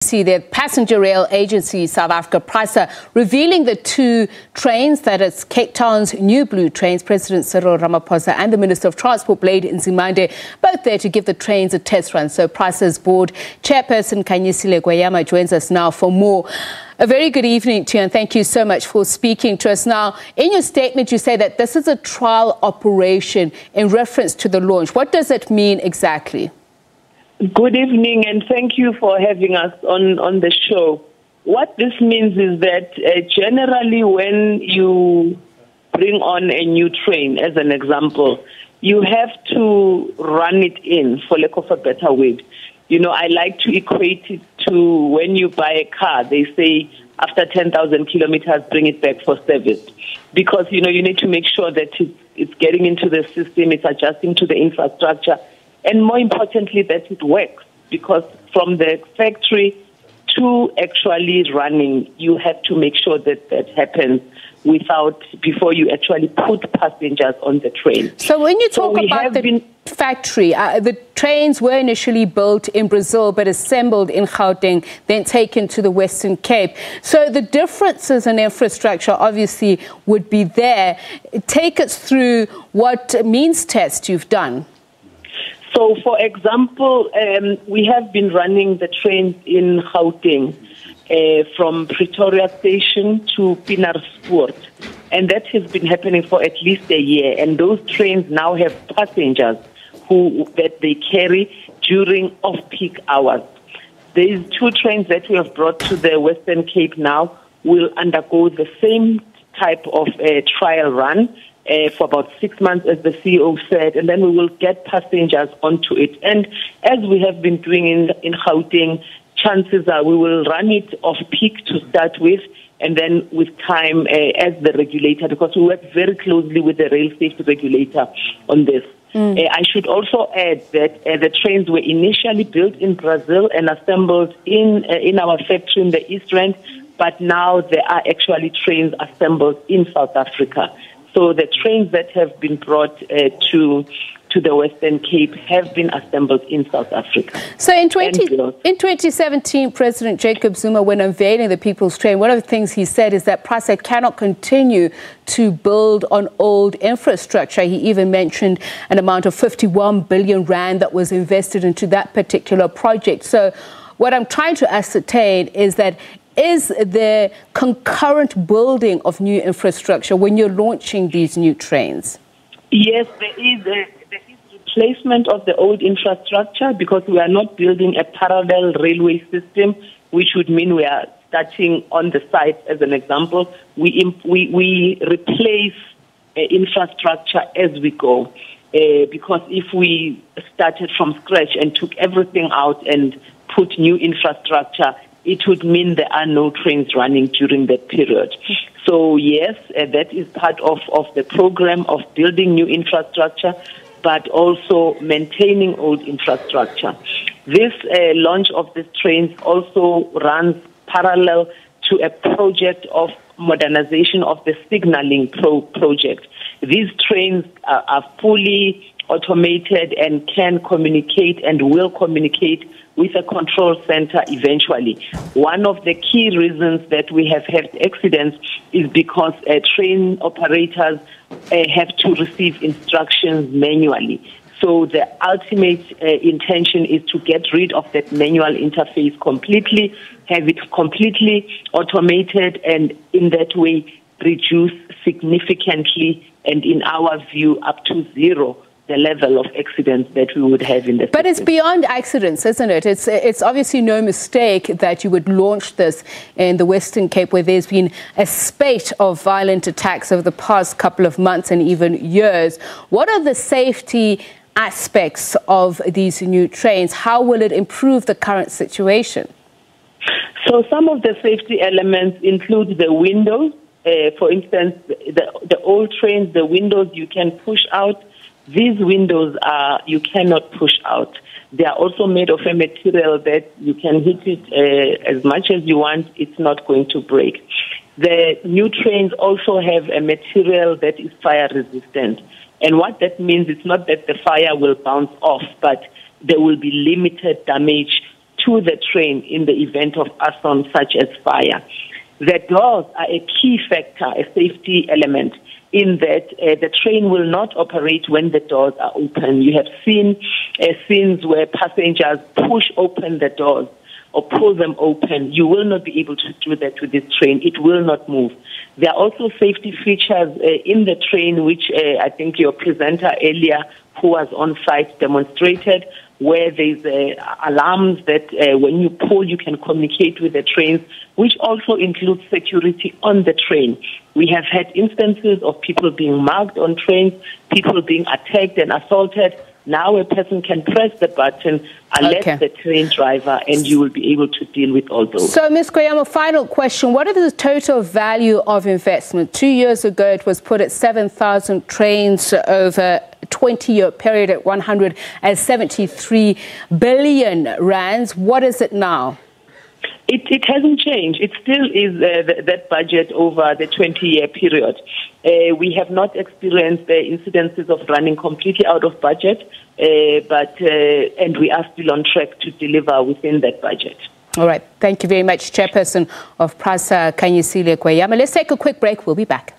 The passenger rail agency South Africa, PRASA, revealing the two trains, that is Cape Town's new blue trains. President Cyril Ramaphosa and the Minister of Transport, Nzimande, both there to give the trains a test run. So PRASA's board chairperson Khanyisile Kweyama joins us now for more. A very good evening to you, and thank you so much for speaking to us. Now, in your statement, you say that this is a trial operation in reference to the launch. What does it mean exactly? Good evening, and thank you for having us on the show. What this means is that generally when you bring on a new train, as an example, you have to run it in, for lack of a better word. You know, I like to equate it to when you buy a car, they say after 10,000 kilometers, bring it back for service. Because, you know, you need to make sure that it's getting into the system, it's adjusting to the infrastructure, and more importantly, that it works, because from the factory to actually running, you have to make sure that that happens before you actually put passengers on the train. So when you talk about the factory, the trains were initially built in Brazil but assembled in Gauteng, then taken to the Western Cape. So the differences in infrastructure obviously would be there. Take us through what means test you've done. So, for example, we have been running the trains in Gauteng from Pretoria Station to Pienaarsport, and that has been happening for at least a year. And those trains now have passengers that they carry during off-peak hours. These two trains that we have brought to the Western Cape now will undergo the same type of trial run for about 6 months, as the CEO said, and then we will get passengers onto it. And as we have been doing in Gauteng, chances are we will run it off-peak to start with, and then with time as the regulator, because we work very closely with the rail safety regulator on this. I should also add that the trains were initially built in Brazil and assembled in our factory in the East Rand, but now there are actually trains assembled in South Africa. So the trains that have been brought to the Western Cape have been assembled in South Africa. So in 2017, President Jacob Zuma, when unveiling the People's Train, one of the things he said is that PRASA cannot continue to build on old infrastructure. He even mentioned an amount of 51 billion rand that was invested into that particular project. So what I'm trying to ascertain is that is the concurrent building of new infrastructure when you're launching these new trains? Yes, there is replacement of the old infrastructure, because we are not building a parallel railway system, which would mean we are starting on the site, as an example. We replace infrastructure as we go, because if we started from scratch and took everything out and put new infrastructure, it would mean there are no trains running during that period. So yes, that is part of the program of building new infrastructure, but also maintaining old infrastructure. This launch of these trains also runs parallel to a project of modernization of the signaling project. These trains are fully automated and can communicate and will communicate with a control center eventually. One of the key reasons that we have had accidents is because train operators have to receive instructions manually. So the ultimate intention is to get rid of that manual interface completely, have it completely automated, and in that way reduce significantly, and in our view, up to zero, the level of accidents that we would have in the system. But it's beyond accidents, isn't it? It's obviously no mistake that you would launch this in the Western Cape, where there's been a spate of violent attacks over the past couple of months and even years. What are the safety aspects of these new trains? How will it improve the current situation? So some of the safety elements include the windows. For instance, the old trains, the windows you can push out. These windows you cannot push out. They are also made of a material that you can hit it as much as you want. It's not going to break. The new trains also have a material that is fire resistant. And what that means, it's not that the fire will bounce off, but there will be limited damage to the train in the event of arson such as fire. The doors are a key factor, a safety element, in that the train will not operate when the doors are open. You have seen scenes where passengers push open the doors or pull them open. You will not be able to do that with this train. It will not move. There are also safety features in the train, which I think your presenter earlier, who was on site, demonstrated, where there's alarms that when you pull, you can communicate with the trains, which also includes security on the train. We have had instances of people being mugged on trains, people being attacked and assaulted. Now a person can press the button, alert the train driver, and you will be able to deal with all those. So, Ms. Kweyama, final question. What is the total value of investment? 2 years ago, it was put at 7,000 trains over a 20-year period at 173 billion rands. What is it now? It hasn't changed. It still is that budget over the 20-year period. We have not experienced the incidences of running completely out of budget, and we are still on track to deliver within that budget. All right. Thank you very much, Chairperson of PRASA, Khanyisile Kweyama. Let's take a quick break. We'll be back.